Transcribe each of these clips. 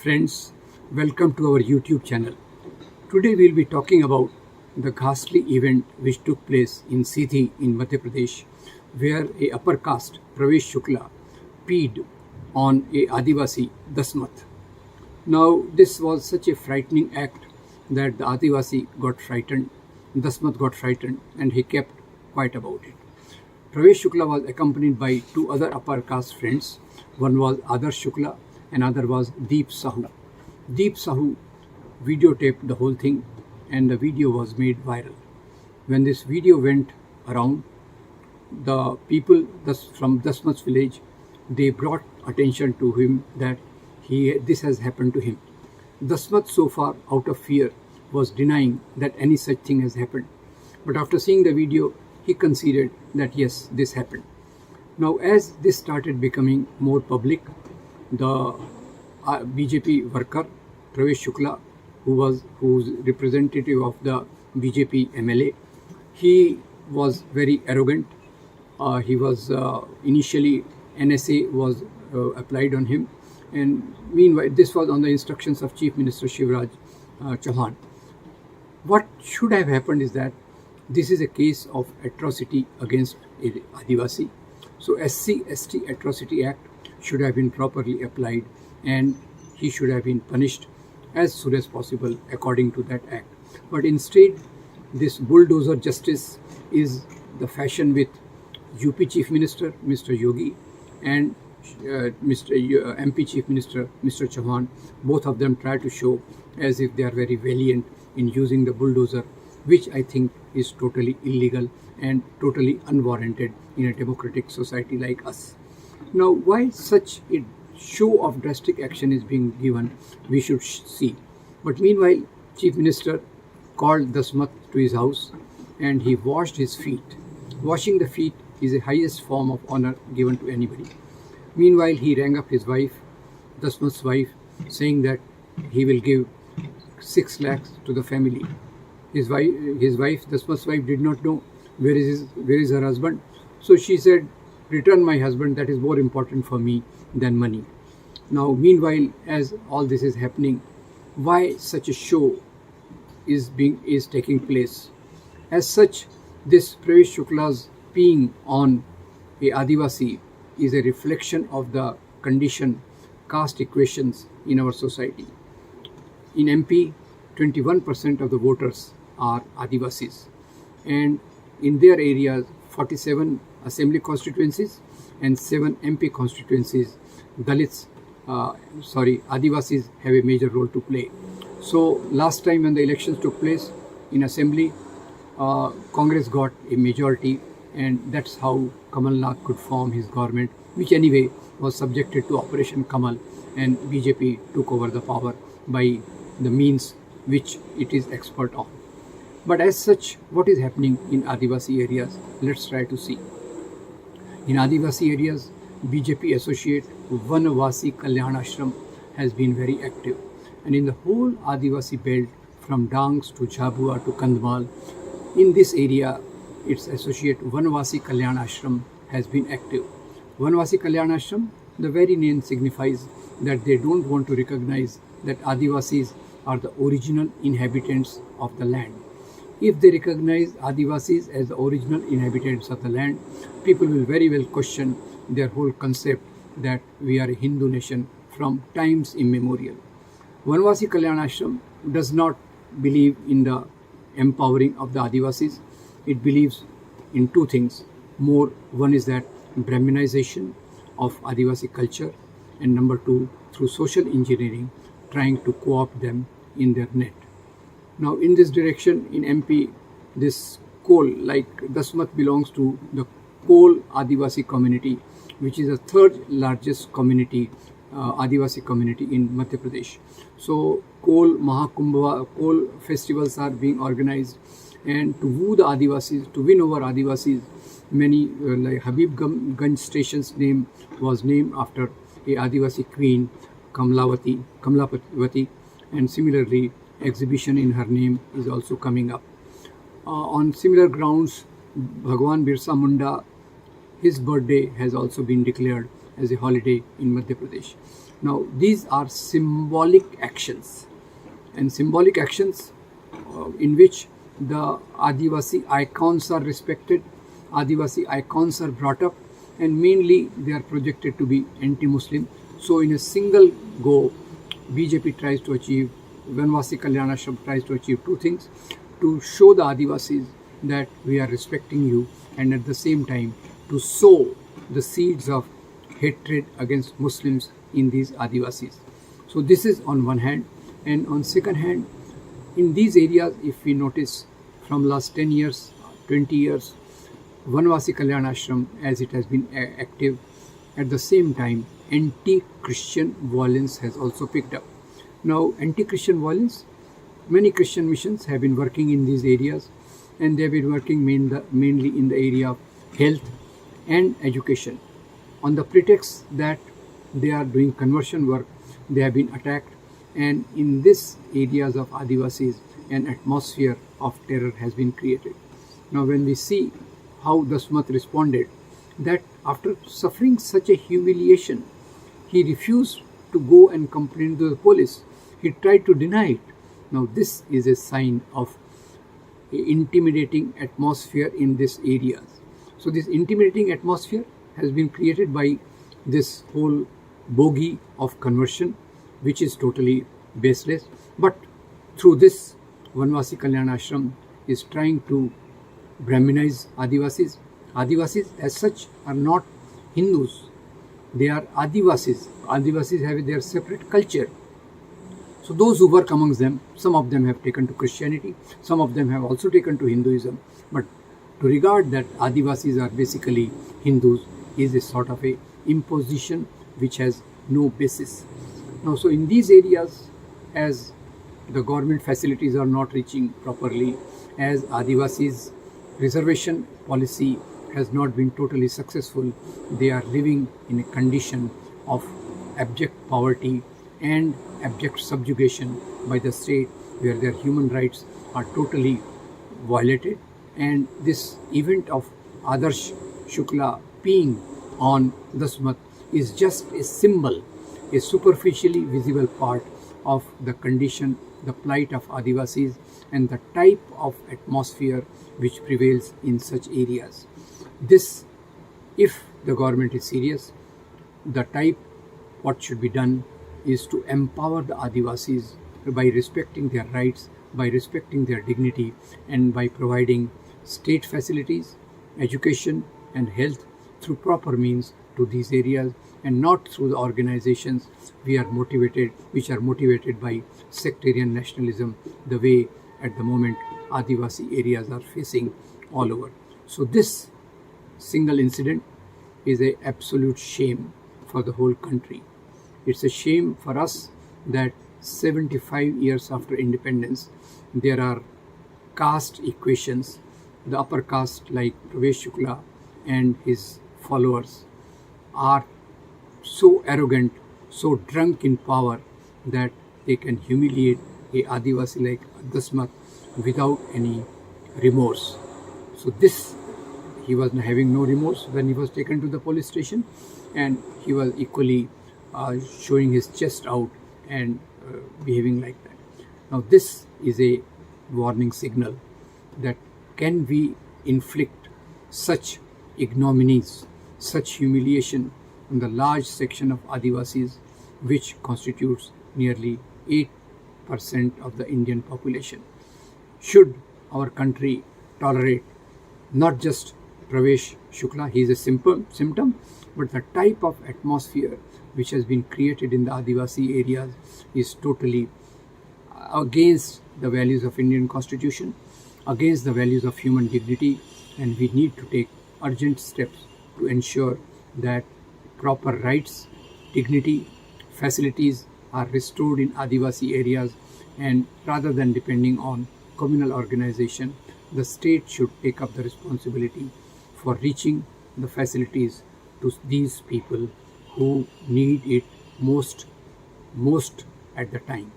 Friends, welcome to our YouTube channel. Today we'll be talking about the ghastly event which took place in Siddhi in Madhya Pradesh, where a upper caste, Pravesh Shukla, peed on a Adivasi, Dasmat. Now this was such a frightening act that the Adivasi got frightened, Dasmat got frightened, and he kept quiet about it. Pravesh Shukla was accompanied by two other upper caste friends. One was Adarsh Shukla, another was Deep Sahu. Deep Sahu videotaped the whole thing and the video was made viral. When this video went around, the people from Dasmat's village, they brought attention to him that this has happened to him. Dasmat so far, out of fear, was denying that any such thing has happened. But after seeing the video, he conceded that yes, this happened. Now as this started becoming more public, the BJP worker Pravesh Shukla, who's representative of the BJP MLA, he was very arrogant. He was initially NSA was applied on him, and meanwhile this was on the instructions of Chief Minister Shivraj Chauhan. What should have happened is that this is a case of atrocity against Adivasi. So SC/ST Atrocity Act should have been properly applied and he should have been punished as soon as possible according to that act. But instead, this bulldozer justice is the fashion with UP Chief Minister Mr. Yogi and MP Chief Minister Mr. Chauhan. Both of them try to show as if they are very valiant in using the bulldozer, which I think is totally illegal and totally unwarranted in a democratic society like us. Now, why such a show of drastic action is being given, we should see. But meanwhile, Chief Minister called Dasmat to his house and he washed his feet. Washing the feet is the highest form of honor given to anybody. Meanwhile, he rang up his wife, Dasmat's wife, saying that he will give 6 lakhs to the family. His wife, Dasmat's wife, did not know where is her husband. So she said, "Return my husband, that is more important for me than money." Now, meanwhile, as all this is happening, why such a show is taking place? As such, this Pravesh Shukla's peeing on a Adivasi is a reflection of the condition caste equations in our society. In MP, 21% of the voters are Adivasis, and in their areas, 47 assembly constituencies and 7 MP constituencies, Adivasis have a major role to play. So last time when the elections took place in assembly, Congress got a majority, and that's how Kamal Nath could form his government, which anyway was subjected to Operation Kamal, and BJP took over the power by the means which it is expert on. But as such, what is happening in Adivasi areas? Let's try to see. In Adivasi areas, BJP associate Vanvasi Kalyan Ashram has been very active. And in the whole Adivasi belt, from Dangs to Jhabua to Kandmal, in this area, its associate Vanvasi Kalyan Ashram has been active. Vanvasi Kalyan Ashram, the very name signifies that they don't want to recognize that Adivasis are the original inhabitants of the land. If they recognize Adivasis as the original inhabitants of the land, people will very well question their whole concept that we are a Hindu nation from times immemorial. Vanvasi Kalyan Ashram does not believe in the empowering of the Adivasis. It believes in two things more. One is that Brahminization of Adivasi culture, and number two, through social engineering, trying to co-opt them in their net. Now, in this direction, in MP, this Kol, like Dasmat, belongs to the Kol Adivasi community, which is the third largest community, Adivasi community in Madhya Pradesh. So, Kol Mahakumbha, Kol festivals are being organized, and to woo the Adivasis, to win over Adivasis, many like Habibganj station's name was named after a Adivasi queen, Kamlapati, and similarly, exhibition in her name is also coming up. On similar grounds, Bhagwan Birsa Munda, his birthday has also been declared as a holiday in Madhya Pradesh. Now, these are symbolic actions, and symbolic actions in which the Adivasi icons are respected, Adivasi icons are brought up, and mainly they are projected to be anti-Muslim. So in a single go, BJP tries to achieve, Vanvasi Kalyanashram tries to achieve two things: to show the Adivasis that we are respecting you, and at the same time to sow the seeds of hatred against Muslims in these Adivasis. So this is on one hand, and on second hand, in these areas, if we notice from last 10 years, 20 years, Vanvasi Kalyanashram, as it has been active, at the same time anti-Christian violence has also picked up. Now, anti-Christian violence, many Christian missions have been working in these areas, and they have been working mainly in the area of health and education. On the pretext that they are doing conversion work, they have been attacked, and in these areas of Adivasis, an atmosphere of terror has been created. Now, when we see how Dasmat responded, that after suffering such a humiliation, he refused to go and complain to the police. He tried to deny it. Now, this is a sign of intimidating atmosphere in these areas. So this intimidating atmosphere has been created by this whole bogey of conversion, which is totally baseless. But through this, Vanvasi Kalyanashram is trying to Brahminize Adivasis. Adivasis as such are not Hindus. They are Adivasis. Adivasis have their separate culture. So those who work amongst them, some of them have taken to Christianity, some of them have also taken to Hinduism. But to regard that Adivasis are basically Hindus is a sort of a imposition which has no basis. Now, so in these areas, as the government facilities are not reaching properly, as Adivasis reservation policy has not been totally successful, they are living in a condition of abject poverty and abject subjugation by the state, where their human rights are totally violated. And this event of Adarsh Shukla peeing on Dasmat is just a symbol, a superficially visible part of the condition, the plight of Adivasis, and the type of atmosphere which prevails in such areas. This, if the government is serious, the type, what should be done is to empower the Adivasis by respecting their rights, by respecting their dignity, and by providing state facilities, education and health through proper means to these areas, and not through the organizations which are motivated by sectarian nationalism, the way at the moment Adivasi areas are facing all over. So this single incident is an absolute shame for the whole country. It's a shame for us that 75 years after independence, there are caste equations. The upper caste like Pravesh Shukla and his followers are so arrogant, so drunk in power that they can humiliate a Adivasi like Dasmat without any remorse. So this, he was having no remorse when he was taken to the police station, and he was equally showing his chest out and behaving like that. Now this is a warning signal that can we inflict such ignominies, such humiliation on the large section of Adivasis, which constitutes nearly 8% of the Indian population. Should our country tolerate not just Pravesh Shukla, he is a symptom, but the type of atmosphere which has been created in the Adivasi areas is totally against the values of Indian Constitution, against the values of human dignity, and we need to take urgent steps to ensure that proper rights, dignity, facilities are restored in Adivasi areas, and rather than depending on communal organization, the state should take up the responsibility for reaching the facilities to these people who need it most at the time.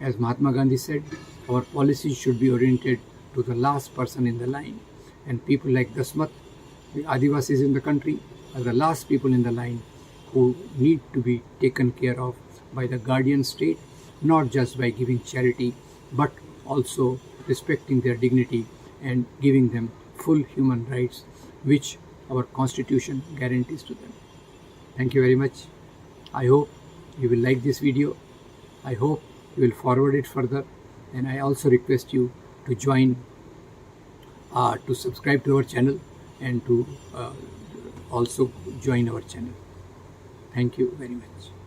As Mahatma Gandhi said, our policies should be oriented to the last person in the line, and people like Dasmat, the Adivasis in the country, are the last people in the line who need to be taken care of by the guardian state, not just by giving charity, but also respecting their dignity and giving them full human rights, which our constitution guarantees to them. Thank you very much. I hope you will like this video. I hope you will forward it further, and I also request you to join, to subscribe to our channel, and to also join our channel. Thank you very much.